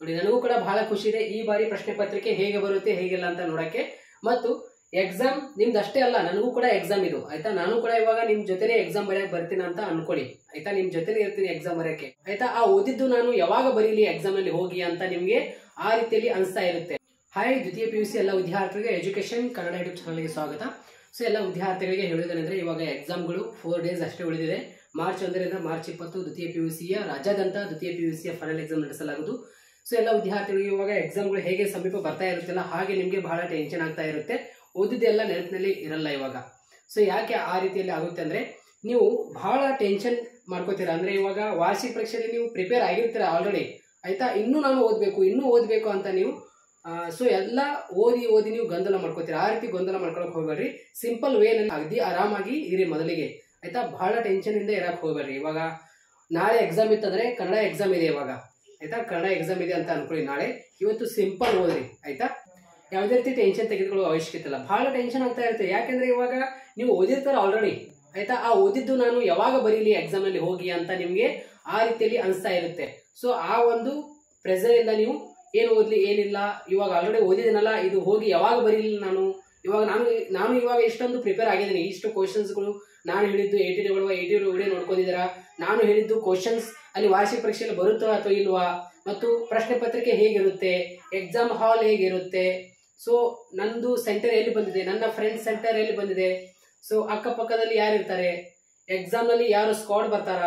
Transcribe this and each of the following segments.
ನೋಡಿ ನನಗೂ ಕೂಡ ಬಹಳ ಖುಷಿ ಇದೆ ಈ ಬಾರಿ ಪ್ರಶ್ನೆ ಪತ್ರಿಕೆ ಹೇಗೆ ಬರುತ್ತೆ ಹೇಗಿಲ್ಲ ಅಂತ ನೋಡಕ್ಕೆ. ಮತ್ತು ಎಕ್ಸಾಮ್ ನಿಮ್ದು ಅಷ್ಟೇ ಅಲ್ಲ, ನನಗೂ ಕೂಡ ಎಕ್ಸಾಮ್ ಇದು ಆಯ್ತಾ. ನಾನು ಕೂಡ ಇವಾಗ ನಿಮ್ ಜೊತೆನೆ ಎಕ್ಸಾಮ್ ಬರೆಯಕ್ ಬರ್ತೀನಿ ಅಂತ ಅನ್ಕೊಳ್ಳಿ ಆಯ್ತಾ. ನಿಮ್ ಜೊತೆನೆ ಇರ್ತೀನಿ ಎಕ್ಸಾಮ್ ಬರೆಯಕ್ಕೆ ಆಯ್ತಾ. ಆ ಓದಿದ್ದು ನಾನು ಯಾವಾಗ ಬರೀಲಿ ಎಕ್ಸಾಮ್ ಅಲ್ಲಿ ಹೋಗಿ ಅಂತ ನಿಮ್ಗೆ ಆ ರೀತಿಯಲ್ಲಿ ಅನಿಸ್ತಾ ಇರುತ್ತೆ. ಹಾಯ್ ದ್ವಿತೀಯ PUC ಎಲ್ಲ ವಿದ್ಯಾರ್ಥಿಗಳಿಗೆ ಎಜುಕೇಶನ್ ಕನ್ನಡ ಯೂಟ್ಯೂಬ್ ಚಾನಲ್ಗೆ ಸ್ವಾಗತ. ಸೊ ಎಲ್ಲ ವಿದ್ಯಾರ್ಥಿಗಳಿಗೆ ಹೇಳುವುದೇನೆಂದ್ರೆ ಇವಾಗ ಎಕ್ಸಾಮ್ಗಳು 4 ಡೇಸ್ ಅಷ್ಟೇ ಉಳಿದಿದೆ. ಮಾರ್ಚ್ 1ರಿಂದ ಮಾರ್ಚ್ 20 ದ್ವಿತೀಯ PUCಯ ರಾಜ್ಯಾದ್ಯಂತ ದ್ವಿತೀಯ PUCಯ ಫೈನಲ್ ಎಕ್ಸಾಮ್ ನಡೆಸಲಾಗುವುದು. ಸೊ ಎಲ್ಲ ವಿದ್ಯಾರ್ಥಿಗಳಿಗೆ ಇವಾಗ ಎಕ್ಸಾಮ್ಗಳು ಹೇಗೆ ಸಮೀಪ ಬರ್ತಾ ಇರುತ್ತಲ್ಲ ಹಾಗೆ ನಿಮ್ಗೆ ಬಹಳ ಟೆನ್ಷನ್ ಆಗ್ತಾ ಇರುತ್ತೆ. ಓದಿದ್ದೆಲ್ಲ ನೆನಪಿನಲ್ಲಿ ಇರಲ್ಲ ಇವಾಗ. ಸೊ ಯಾಕೆ ಆ ರೀತಿಯಲ್ಲಿ ಆಗುತ್ತೆ ಅಂದ್ರೆ ನೀವು ಬಹಳ ಟೆನ್ಷನ್ ಮಾಡ್ಕೋತೀರಾ. ಅಂದ್ರೆ ಇವಾಗ ವಾರ್ಷಿಕ ಪರೀಕ್ಷೆಯಲ್ಲಿ ನೀವು ಪ್ರಿಪೇರ್ ಆಗಿರ್ತೀರಾ ಆಲ್ರೆಡಿ ಆಯ್ತಾ. ಇನ್ನೂ ನಾನು ಓದ್ಬೇಕು ಅಂತ ನೀವು ಸೊ ಎಲ್ಲ ಓದಿ ನೀವು ಗೊಂದಲ ಮಾಡ್ಕೋತೀರಾ. ಆ ರೀತಿ ಗೊಂದಲ ಮಾಡ್ಕೊಳಕ್ ಹೋಗ್ಬೇಡ್ರಿ. ಸಿಂಪಲ್ ವೇನಲ್ಲಿ ಅಗದಿ ಆರಾಮಾಗಿ ಇರಿ ಮೊದಲಿಗೆ ಆಯ್ತಾ. ಬಹಳ ಟೆನ್ಷನ್ ಇಂದ ಇರಕ್ ಹೋಗ್ಬೇಡ್ರಿ. ಇವಾಗ ನಾಳೆ ಎಕ್ಸಾಮ್ ಇತ್ತಂದ್ರೆ ಕನ್ನಡ ಎಕ್ಸಾಮ್ ಇದೆ ಇವಾಗ ಆಯ್ತಾ. ಕನ್ನಡ ಎಕ್ಸಾಮ್ ಇದೆ ಅಂತ ಅನ್ಕೊಳ್ಳಿ ನಾಳೆ. ಇವತ್ತು ಸಿಂಪಲ್ ಓದ್ರಿ ಆಯ್ತಾ. ಯಾವುದೇ ರೀತಿ ಟೆನ್ಷನ್ ತೆಗೆದುಕೊಳ್ಳೋ ಅವಶ್ಯಕತೆ ಇಲ್ಲ. ಬಹಳ ಟೆನ್ಷನ್ ಆಗ್ತಾ ಇರುತ್ತೆ ಯಾಕೆಂದ್ರೆ ಇವಾಗ ನೀವು ಓದಿರ್ತಾರ ಆಲ್ರೆಡಿ ಆಯ್ತಾ. ಆ ಓದಿದ್ದು ನಾನು ಯಾವಾಗ ಬರೀಲಿ ಎಕ್ಸಾಮ್ ನಲ್ಲಿ ಹೋಗಿ ಅಂತ ನಿಮ್ಗೆ ಆ ರೀತಿಯಲ್ಲಿ ಅನಿಸ್ತಾ ಇರುತ್ತೆ. ಸೊ ಆ ಒಂದು ಪ್ರೆಷರ್ ಇಂದ ನೀವು ಏನು ಓದ್ಲಿ ಏನಿಲ್ಲ, ಇವಾಗ ಆಲ್ರೆಡಿ ಓದಿದ್ದೀನಲ್ಲ ಇದು ಹೋಗಿ ಯಾವಾಗ ಬರೀಲಿ ಇವಾಗ ನಾನು ಇವಾಗ ಇಷ್ಟೊಂದು ಪ್ರಿಪೇರ್ ಆಗಿದ್ದೀನಿ. ಇಷ್ಟು ಕ್ವಶನ್ಸ್ಗಳು ನಾನು ಹೇಳಿದ್ದು 80 ವಿಡಿಯೋ ನೋಡ್ಕೊಂಡಿದ್ದೀರಾ. ನಾನು ಹೇಳಿದ್ದು ಕ್ವಶನ್ಸ್ ಅಲ್ಲಿ ವಾರ್ಷಿಕ ಪರೀಕ್ಷೆಯಲ್ಲಿ ಬರುತ್ತೋ ಅಥವಾ ಇಲ್ವಾ, ಮತ್ತು ಪ್ರಶ್ನೆ ಪತ್ರಿಕೆ ಹೇಗಿರುತ್ತೆ, ಎಕ್ಸಾಮ್ ಹಾಲ್ ಹೇಗಿರುತ್ತೆ, ಸೊ ನಂದು ಸೆಂಟರ್ ಎಲ್ಲಿ ಬಂದಿದೆ, ನನ್ನ ಫ್ರೆಂಡ್ ಸೆಂಟರ್ ಎಲ್ಲಿ ಬಂದಿದೆ, ಸೊ ಅಕ್ಕಪಕ್ಕದಲ್ಲಿ ಯಾರಿರ್ತಾರೆ, ಎಕ್ಸಾಮ್ ನಲ್ಲಿ ಯಾರು ಸ್ಕ್ವಾಡ್ ಬರ್ತಾರ,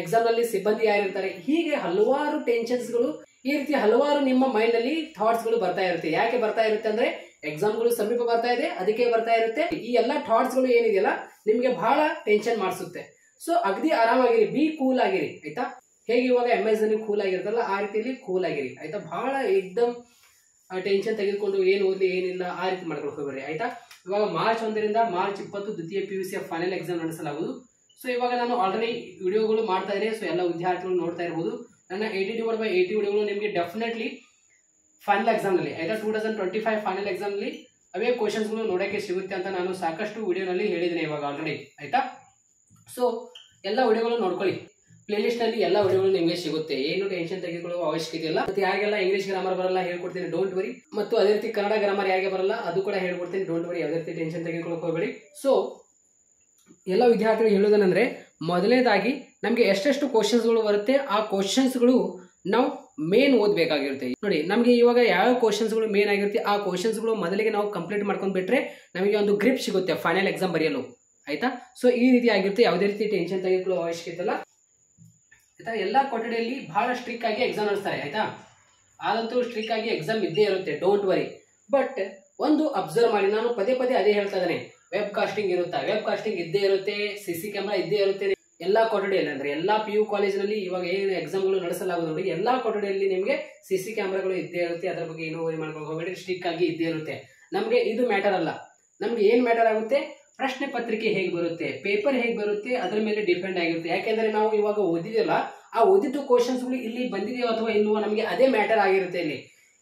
ಎಕ್ಸಾಮ್ ನಲ್ಲಿ ಸಿಬ್ಬಂದಿ ಯಾರಿರ್ತಾರೆ, ಹೀಗೆ ಹಲವಾರು ಟೆನ್ಷನ್ಸ್ಗಳು ಈ ರೀತಿ ಹಲವಾರು ನಿಮ್ಮ ಮೈಂಡ್ ಅಲ್ಲಿ ಥಾಟ್ಸ್ ಗಳು ಬರ್ತಾ ಇರುತ್ತೆ. ಯಾಕೆ ಬರ್ತಾ ಇರುತ್ತೆ ಅಂದ್ರೆ ಎಕ್ಸಾಮ್ಗಳು ಸಮೀಪ ಬರ್ತಾ ಇದೆ ಅದಕ್ಕೆ ಬರ್ತಾ ಇರುತ್ತೆ. ಈ ಎಲ್ಲಾ ಥಾಟ್ಸ್ ಗಳು ಏನಿದೆಯಲ್ಲ ನಿಮ್ಗೆ ಬಹಳ ಟೆನ್ಷನ್ ಮಾಡಿಸುತ್ತೆ. ಸೊ ಅಗದಿ ಆರಾಮಾಗಿರಿ, ಬಿ ಕೂಲ್ ಆಗಿರಿ ಆಯ್ತಾ. ಹೇಗೆ ಇವಾಗ MS ನಲ್ಲಿ ಕೂಲ್ ಆಗಿರುತ್ತಲ್ಲ ಆ ರೀತಿಯಲ್ಲಿ ಕೂಲ್ ಆಗಿರಿ ಆಯ್ತಾ. ಬಹಳ ಏಕ್ದಮ್ ಟೆನ್ಷನ್ ತೆಗೆದುಕೊಂಡು ಏನು ಓದ್ಲಿ ಏನಿಲ್ಲ ಆ ರೀತಿ ಮಾಡ್ಕೊಂಡು ಹೋಗ್ಬೇಡ್ರಿ ಆಯ್ತಾ. ಇವಾಗ ಮಾರ್ಚ್ 1ರಿಂದ ಮಾರ್ಚ್ 20 ದ್ವಿತೀಯ PUCಯ ಫೈನಲ್ ಎಕ್ಸಾಮ್ ನಡೆಸಲಾಗುವುದು. ಸೊ ಇವಾಗ ನಾನು ಆಲ್ರೆಡಿ ವಿಡಿಯೋಗಳು ಮಾಡ್ತಾ ಇದ್ದೀನಿ. ಸೊ ಎಲ್ಲ ವಿದ್ಯಾರ್ಥಿಗಳು ನೋಡ್ತಾ ಇರಬಹುದು. ನನ್ನ 80/80 ವಿಡಿಯೋಗಳು ನಿಮಗೆ ಡೆಫಿನೆಟ್ಲಿ ಫೈನಲ್ ಎಕ್ಸಾಮ್ ನಲ್ಲಿ ಆಯ್ತಾ 2025 ಫೈನಲ್ ಎಕ್ಸಾಮ್ ನಲ್ಲಿ ಅವೇ ಕ್ವಶನ್ಸ್ಗಳು ನೋಡೋಕೆ ಸಿಗುತ್ತೆ ಅಂತ ನಾನು ಸಾಕಷ್ಟು ವಿಡಿಯೋನಲ್ಲಿ ಹೇಳಿದ್ದೀನಿ ಇವಾಗ ಆಲ್ರೆಡಿ ಆಯ್ತಾ. ಸೊ ಎಲ್ಲ ವಿಡಿಯೋಗಳು ನೋಡ್ಕೊಳ್ಳಿ. ಪ್ಲೇ ಲಿಸ್ಟ್ ನಲ್ಲಿ ಎಲ್ಲ ವಿಡಿಯೋಗಳು ನಿಮಗೆ ಸಿಗುತ್ತೆ. ಏನು ಟೆನ್ಷನ್ ತೆಗೆದುಕೊಳ್ಳುವ ಅವಶ್ಯಕತೆ ಇಲ್ಲ. ಮತ್ತೆ ಯಾರಿಗೆಲ್ಲ ಇಂಗ್ಲಿಷ್ ಗ್ರಾಮರ್ ಬರಲ್ಲ ಹೇಳ್ಕೊಡ್ತೀನಿ, ಡೋಂಟ್ ವರಿ. ಮತ್ತು ಅದೇ ರೀತಿ ಕನ್ನಡ ಗ್ರಾಮರ್ ಯಾರಿಗೆ ಬರಲ್ಲ ಅದು ಕೂಡ ಹೇಳ್ಕೊಡ್ತೀನಿ, ಡೋಂಟ್ ವರಿ. ಯಾವುದೇ ರೀತಿ ಟೆನ್ಷನ್ ತೆಗೆದುಕೊಳ್ಳೋಕೆ ಹೋಗಬೇಡಿ. ಸೊ ಎಲ್ಲ ವಿದ್ಯಾರ್ಥಿಗಳು ಹೇಳೋದೇನೆಂದ್ರೆ ಮೊದಲನೇದಾಗಿ ನಮಗೆ ಎಷ್ಟೆಷ್ಟು ಕ್ವಶನ್ಸ್ಗಳು ಬರುತ್ತೆ ಆ ಕ್ವಶನ್ಸ್ಗಳು ನಾವು ಮೇನ್ ಓದಬೇಕಾಗಿರುತ್ತೆ. ನೋಡಿ ನಮಗೆ ಇವಾಗ ಯಾವ ಕ್ವಶನ್ಸ್ಗಳು ಮೇನ್ ಆಗಿರುತ್ತೆ ಆ ಕ್ವಶನ್ಸ್ಗಳು ಮೊದಲಿಗೆ ನಾವು ಕಂಪ್ಲೀಟ್ ಮಾಡ್ಕೊಂಡು ಬಿಟ್ರೆ ನಮಗೆ ಒಂದು ಗ್ರಿಪ್ ಸಿಗುತ್ತೆ ಫೈನಲ್ ಎಕ್ಸಾಮ್ ಬರೆಯಲು ಆಯ್ತಾ. ಸೊ ಈ ರೀತಿ ಆಗಿರುತ್ತೆ. ಯಾವುದೇ ರೀತಿ ಟೆನ್ಷನ್ ತೆಗೆದುಕೊಳ್ಳೋ ಅವಶ್ಯಕತೆ ಇಲ್ಲ ಆಯ್ತಾ. ಎಲ್ಲಾ ಕೊಠಡಿಯಲ್ಲಿ ಬಹಳ ಸ್ಟ್ರಿಕ್ ಆಗಿ ಎಕ್ಸಾಮ್ ನಡೆಸ್ತಾರೆ ಆಯ್ತಾ. ಅದಂತೂ ಸ್ಟ್ರಿಕ್ ಆಗಿ ಎಕ್ಸಾಮ್ ಇದ್ದೇ ಇರುತ್ತೆ, ಡೋಂಟ್ ವರಿ. ಬಟ್ ಒಂದು ಅಬ್ಸರ್ವ್ ಮಾಡಿ, ನಾನು ಪದೇ ಅದೇ ಹೇಳ್ತಾ ಇದ್ದೇನೆ, ವೆಬ್ ಕಾಸ್ಟಿಂಗ್ ಇರುತ್ತಾ, ವೆಬ್ ಕಾಸ್ಟಿಂಗ್ ಇದ್ದೇ ಇರುತ್ತೆ, CC ಕ್ಯಾಮ್ರಾ ಇದ್ದೇ ಇರುತ್ತೆ ಎಲ್ಲಾ ಕೊಠಡಿಯಲ್ಲಿ. ಅಂದ್ರೆ ಎಲ್ಲಾ PU ಕಾಲೇಜಿನಲ್ಲಿ ಇವಾಗ ಏನು ಎಕ್ಸಾಮ್ಗಳು ನಡೆಸಲಾಗುವುದು ನೋಡಿ ಎಲ್ಲಾ ಕೊಠಡಿಯಲ್ಲಿ ನಿಮಗೆ CC ಕ್ಯಾಮ್ರಾಗಳು ಇದ್ದೇ ಇರುತ್ತೆ. ಅದ್ರ ಬಗ್ಗೆ ಏನೋ ವರಿ ಮಾಡ್ಕೊಂಡು ಹೋಗಬೇಡಿ, ಸ್ಟ್ರಿಕ್ ಆಗಿ ಇದ್ದೇ ಇರುತ್ತೆ. ನಮ್ಗೆ ಇದು ಮ್ಯಾಟರ್ ಅಲ್ಲ. ನಮ್ಗೆ ಏನ್ ಮ್ಯಾಟರ್ ಆಗುತ್ತೆ, ಪ್ರಶ್ನೆ ಪತ್ರಿಕೆ ಹೇಗೆ ಬರುತ್ತೆ, ಪೇಪರ್ ಹೇಗೆ ಬರುತ್ತೆ ಅದ್ರ ಮೇಲೆ ಡಿಪೆಂಡ್ ಆಗಿರುತ್ತೆ. ಯಾಕೆಂದ್ರೆ ನಾವು ಇವಾಗ ಓದಿದಿಲ್ಲ, ಆ ಓದಿದ್ದು ಕ್ವಶನ್ಸ್ಗಳು ಇಲ್ಲಿ ಬಂದಿದೆಯೋ ಅಥವಾ ಇಲ್ವೋ ನಮಗೆ ಅದೇ ಮ್ಯಾಟರ್ ಆಗಿರುತ್ತೆ. ಇಲ್ಲಿ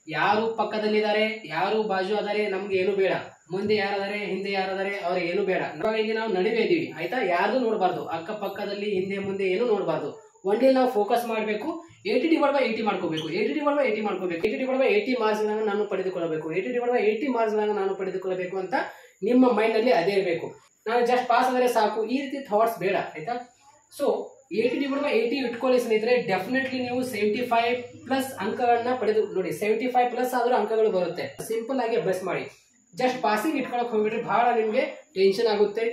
ಯಾರು ಪಕ್ಕದಲ್ಲಿದ್ದಾರೆ, ಯಾರು ಬಾಜು ಅದಾರೆ ನಮ್ಗೆ ಏನು ಬೇಡ, ಮುಂದೆ ಯಾರದಾರೆ ಹಿಂದೆ ಯಾರದಾರೆ ಅವ್ರ ಏನು ಬೇಡ. ಇವಾಗ ಇಲ್ಲಿ ನಾವು ನಡುವೆ ಇದೀವಿ ಆಯ್ತಾ, ಯಾರ್ದು ನೋಡಬಾರ್ದು, ಅಕ್ಕ ಪಕ್ಕದಲ್ಲಿ ಹಿಂದೆ ಮುಂದೆ ಏನು ನೋಡಬಾರ್ದು. ಒಂದೇ ನಾವು ಫೋಕಸ್ ಮಾಡಬೇಕು. 80/80 ಮಾಡ್ಕೋಬೇಕು, 80/80 ಮಾಡ್ಕೋಬೇಕು. 80/80 ಮಾರ್ಕ್ಸ್ ನಾನು ಪಡೆದುಕೊಳ್ಳಬೇಕು, 80/80 ಮಾರ್ಕ್ಸ್ ನಾನು ಪಡೆದುಕೊಳ್ಳಬೇಕು ಅಂತ ನಿಮ್ಮ ಮೈಂಡ್ ಅಲ್ಲಿ ಅದೇ ಇರಬೇಕು. ನಾನು ಜಸ್ಟ್ ಪಾಸ್ ಆದರೆ ಸಾಕು ಈ ರೀತಿ ಥಾಟ್ಸ್ ಬೇಡ ಆಯ್ತಾ. ಸೊ 80/80 ಇಟ್ಕೊಳ್ಳಿ ಸ್ನೇಹಿತರೆ. ಡೆಫಿನೆಟ್ಲಿ ನೀವು 75+ ಅಂಕಗಳನ್ನ ಪಡೆದು ನೋಡಿ. 75+ ಆದ್ರೂ ಅಂಕಗಳು ಬರುತ್ತೆ. ಸಿಂಪಲ್ ಆಗಿ ಅಭ್ಯಾಸ ಮಾಡಿ. ಜಸ್ಟ್ ಪಾಸಿಂಗ್ ಇಟ್ಕೊಳಕ್ ಹೋಗ್ಬಿಟ್ರೆ ಬಹಳ ನಿಮ್ಗೆ ಟೆನ್ಷನ್ ಆಗುತ್ತೆ.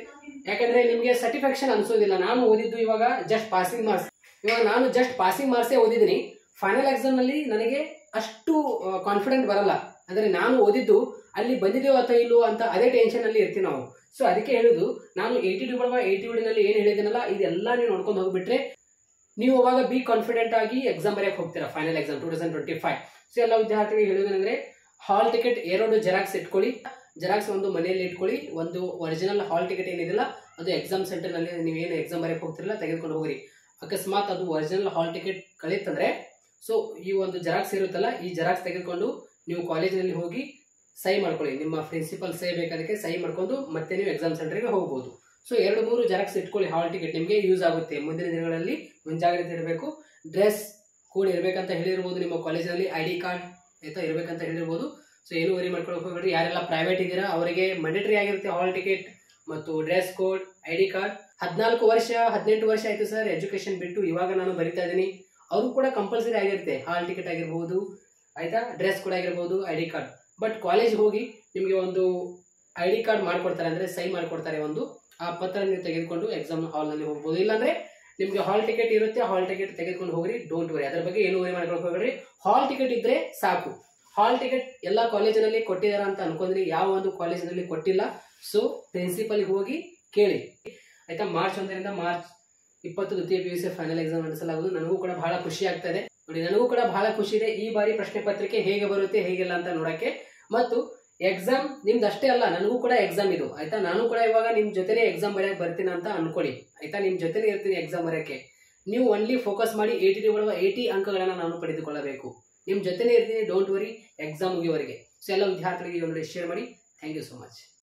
ಯಾಕಂದ್ರೆ ನಿಮ್ಗೆ ಸ್ಯಾಟಿಸ್ಫ್ಯಾಕ್ಷನ್ ಅನ್ಸೋದಿಲ್ಲ. ನಾನು ಓದಿದ್ದು ಇವಾಗ ಜಸ್ಟ್ ಪಾಸಿಂಗ್ ಮಾರ್ಕ್ಸ್, ಇವಾಗ ನಾನು ಜಸ್ಟ್ ಪಾಸಿಂಗ್ ಮಾರ್ಕ್ಸೇ ಓದಿದ್ದೀನಿ. ಫೈನಲ್ ಎಕ್ಸಾಮ್ ನಲ್ಲಿ ನನಗೆ ಅಷ್ಟು ಕಾನ್ಫಿಡೆಂಟ್ ಬರಲ್ಲ. ಅಂದ್ರೆ ನಾನು ಓದಿದ್ದು ಅಲ್ಲಿ ಬಂದಿದೆಯೋ ಅಥವಾ ಇಲ್ಲೋ ಅಂತ ಅದೇ ಟೆನ್ಷನ್ ಅಲ್ಲಿ ಇರ್ತೀವಿ ನಾವು. ಸೊ ಅದಕ್ಕೆ ಹೇಳುದು, ನಾನು 80/80 ವಿಡಿಯೋನಲ್ಲಿ ಏನ್ ಹೇಳಿದ್ದೀನಲ್ಲ ಇದೆಲ್ಲ ನೀವು ನೋಡ್ಕೊಂಡು ಹೋಗ್ಬಿಟ್ರೆ ನೀವು ಅವಾಗ ಬಿ ಕಾನ್ಫಿಡೆಂಟ್ ಆಗಿ ಎಕ್ಸಾಮ್ ಬರೆಯಕ್ಕೆ ಹೋಗ್ತೀರಾ ಫೈನಲ್ ಎಕ್ಸಾಮ್ 2025. ಸೊ ಎಲ್ಲ ವಿದ್ಯಾರ್ಥಿಗಳಿಗೆ ಹೇಳುವುದೇನೆಂದ್ರೆ ಹಾಲ್ ಟಿಕೆಟ್ 2 ಜೆರಾಕ್ಸ್ ಇಟ್ಕೊಳ್ಳಿ. ಜೆರಾಕ್ಸ್ ಒಂದು ಮನೆಯಲ್ಲಿ ಇಟ್ಕೊಳ್ಳಿ. ಒಂದು ಒರಿಜಿನಲ್ ಹಾಲ್ ಟಿಕೆಟ್ ಏನಿದಿಲ್ಲ ಅದು ಎಕ್ಸಾಮ್ ಸೆಂಟರ್ ನಲ್ಲಿ ನೀವೇನು ಎಕ್ಸಾಮ್ ಬರೆಯಕ್ಕೆ ಹೋಗ್ತಿರಲ್ಲ ತೆಗೆದುಕೊಂಡು ಹೋಗ್ರಿ. ಅಕಸ್ಮಾತ್ ಅದು ಒರಿಜಿನಲ್ ಹಾಲ್ ಟಿಕೆಟ್ ಕಳೀತಂದ್ರೆ ಸೊ ಈ ಒಂದು ಜೆರಾಕ್ಸ್ ಇರುತ್ತಲ್ಲ ಈ ಜೆರಾಕ್ಸ್ ತೆಗೆದುಕೊಂಡು ನೀವು ಕಾಲೇಜಿನಲ್ಲಿ ಹೋಗಿ ಸಹಿ ಮಾಡ್ಕೊಳ್ಳಿ. ನಿಮ್ಮ ಪ್ರಿನ್ಸಿಪಲ್ ಸಹಿ ಬೇಕಾದಕ್ಕೆ ಸಹಿ ಮಾಡ್ಕೊಂಡು ಮತ್ತೆ ನೀವು ಎಕ್ಸಾಮ್ ಸೆಂಟರ್ಗೆ ಹೋಗಬಹುದು. ಸೊ 2-3 ಜೆರಾಕ್ಸ್ ಇಟ್ಕೊಳ್ಳಿ. ಹಾಲ್ ಟಿಕೆಟ್ ನಿಮಗೆ ಯೂಸ್ ಆಗುತ್ತೆ. ಮುಂದಿನ ದಿನಗಳಲ್ಲಿ ಮುಂಜಾಗ್ರತೆ ಇರಬೇಕು. ಡ್ರೆಸ್ ಕೋಡ್ ಇರಬೇಕಂತ ಹೇಳಿರ್ಬೋದು, ನಿಮ್ಮ ಕಾಲೇಜಿನಲ್ಲಿ ID ಕಾರ್ಡ್ ಆಯ್ತಾ ಇರಬೇಕಂತ ಹೇಳಿರ್ಬೋದು. ಸೊ ಏನು ವರಿ ಮಾಡ್ಕೊಳಕ್ಕೆ ಹೋಗ್ಬೇಡಿ. ಯಾರೆಲ್ಲ ಪ್ರೈವೇಟ್ ಇದ್ದೀರಾ ಅವರಿಗೆ ಮ್ಯಾಂಡೇಟರಿ ಆಗಿರುತ್ತೆ ಹಾಲ್ ಟಿಕೆಟ್ ಮತ್ತು ಡ್ರೆಸ್ ಕೋಡ್, ID ಕಾರ್ಡ್. 14 ವರ್ಷ 18 ವರ್ಷ ಆಯ್ತು ಸರ್ ಎಜುಕೇಶನ್ ಬಿಟ್ಟು, ಇವಾಗ ನಾನು ಬರಿತಾ ಇದ್ದೀನಿ, ಅವರು ಕೂಡ ಕಂಪಲ್ಸರಿ ಆಗಿರುತ್ತೆ ಹಾಲ್ ಟಿಕೆಟ್ ಆಗಿರ್ಬೋದು ಆಯ್ತಾ, ಡ್ರೆಸ್ ಕೋಡ್ ಆಗಿರ್ಬೋದು, ID ಕಾರ್ಡ್. ಬಟ್ ಕಾಲೇಜ್ ಹೋಗಿ ನಿಮಗೆ ಒಂದು ID ಕಾರ್ಡ್ ಮಾಡ್ಕೊಡ್ತಾರೆ, ಅಂದ್ರೆ ಸೈ ಮಾಡ್ಕೊಡ್ತಾರೆ ಒಂದು, ಆ ಪತ್ರ ನೀವು ತೆಗೆದುಕೊಂಡು ಎಕ್ಸಾಮ್ ಹಾಲ್ ನಲ್ಲಿ ಹೋಗ್ಬೋದು. ಇಲ್ಲಾಂದ್ರೆ ನಿಮ್ಗೆ ಹಾಲ್ ಟಿಕೆಟ್ ಇರುತ್ತೆ, ಹಾಲ್ ಟಿಕೆಟ್ ತೆಗೆದುಕೊಂಡು ಹೋಗ್ರಿ. ಡೋಂಟ್ ವರಿ, ಅದ್ರ ಬಗ್ಗೆ ಏನು ವರಿ ಮಾಡ್ಕೊಳಕ್ ಹೋಗ್ಬೇಡ್ರಿ. ಹಾಲ್ ಟಿಕೆಟ್ ಇದ್ರೆ ಸಾಕು. ಹಾಲ್ ಟಿಕೆಟ್ ಎಲ್ಲ ಕಾಲೇಜಿನಲ್ಲಿ ಕೊಟ್ಟಿದಾರ ಅಂತ ಅನ್ಕೊಂಡ್ರಿ, ಯಾವ ಒಂದು ಕಾಲೇಜಿನಲ್ಲಿ ಕೊಟ್ಟಿಲ್ಲ. ಸೊ ಪ್ರಿನ್ಸಿಪಲ್ ಹೋಗಿ ಕೇಳಿ ಆಯ್ತಾ. ಮಾರ್ಚ್ 1ರಿಂದ ಮಾರ್ಚ್ 20 ದ್ವಿತೀಯ PUC ಫೈನಲ್ ಎಕ್ಸಾಮ್ ನಡೆಸಲಾಗುವುದು. ನನಗೂ ಕೂಡ ಬಹಳ ಖುಷಿ ಆಗ್ತಾ ಇದೆ ನೋಡಿ, ನನಗೂ ಕೂಡ ಬಹಳ ಖುಷಿ ಇದೆ ಈ ಬಾರಿ ಪ್ರಶ್ನೆ ಪತ್ರಿಕೆ ಹೇಗೆ ಬರುತ್ತೆ ಹೇಗಿಲ್ಲ ಅಂತ ನೋಡಕ್ಕೆ. ಮತ್ತು ಎಕ್ಸಾಮ್ ನಿಮ್ದು ಅಷ್ಟೇ ಅಲ್ಲ, ನನಗೂ ಕೂಡ ಎಕ್ಸಾಮ್ ಇದು ಆಯ್ತಾ. ನಾನು ಕೂಡ ಇವಾಗ ನಿಮ್ ಜೊತೆನೆ ಎಕ್ಸಾಮ್ ಬರೆಯಕ್ಕೆ ಬರ್ತೀನಿ ಅಂತ ಅನ್ಕೊಳ್ಳಿ ಆಯ್ತಾ. ನಿಮ್ ಜೊತೆನೆ ಇರ್ತೀನಿ ಎಕ್ಸಾಮ್ ಬರೆಯಕ್ಕೆ. ನೀವು ಒನ್ಲಿ ಫೋಕಸ್ ಮಾಡಿ 80 ಅಂಕಗಳನ್ನ ನಾನು ಪಡೆದುಕೊಳ್ಳಬೇಕು. ನಿಮ್ ಜೊತೆನೆ ಇರ್ತೀನಿ, ಡೋಂಟ್ ವರಿ, ಎಕ್ಸಾಮ್ ಮುಗಿಯುವವರೆಗೆ. ಸೊ ಎಲ್ಲ ವಿದ್ಯಾರ್ಥಿಗಳಿಗೆ ಒಂದು ಶೇರ್ ಮಾಡಿ. Thank you so much.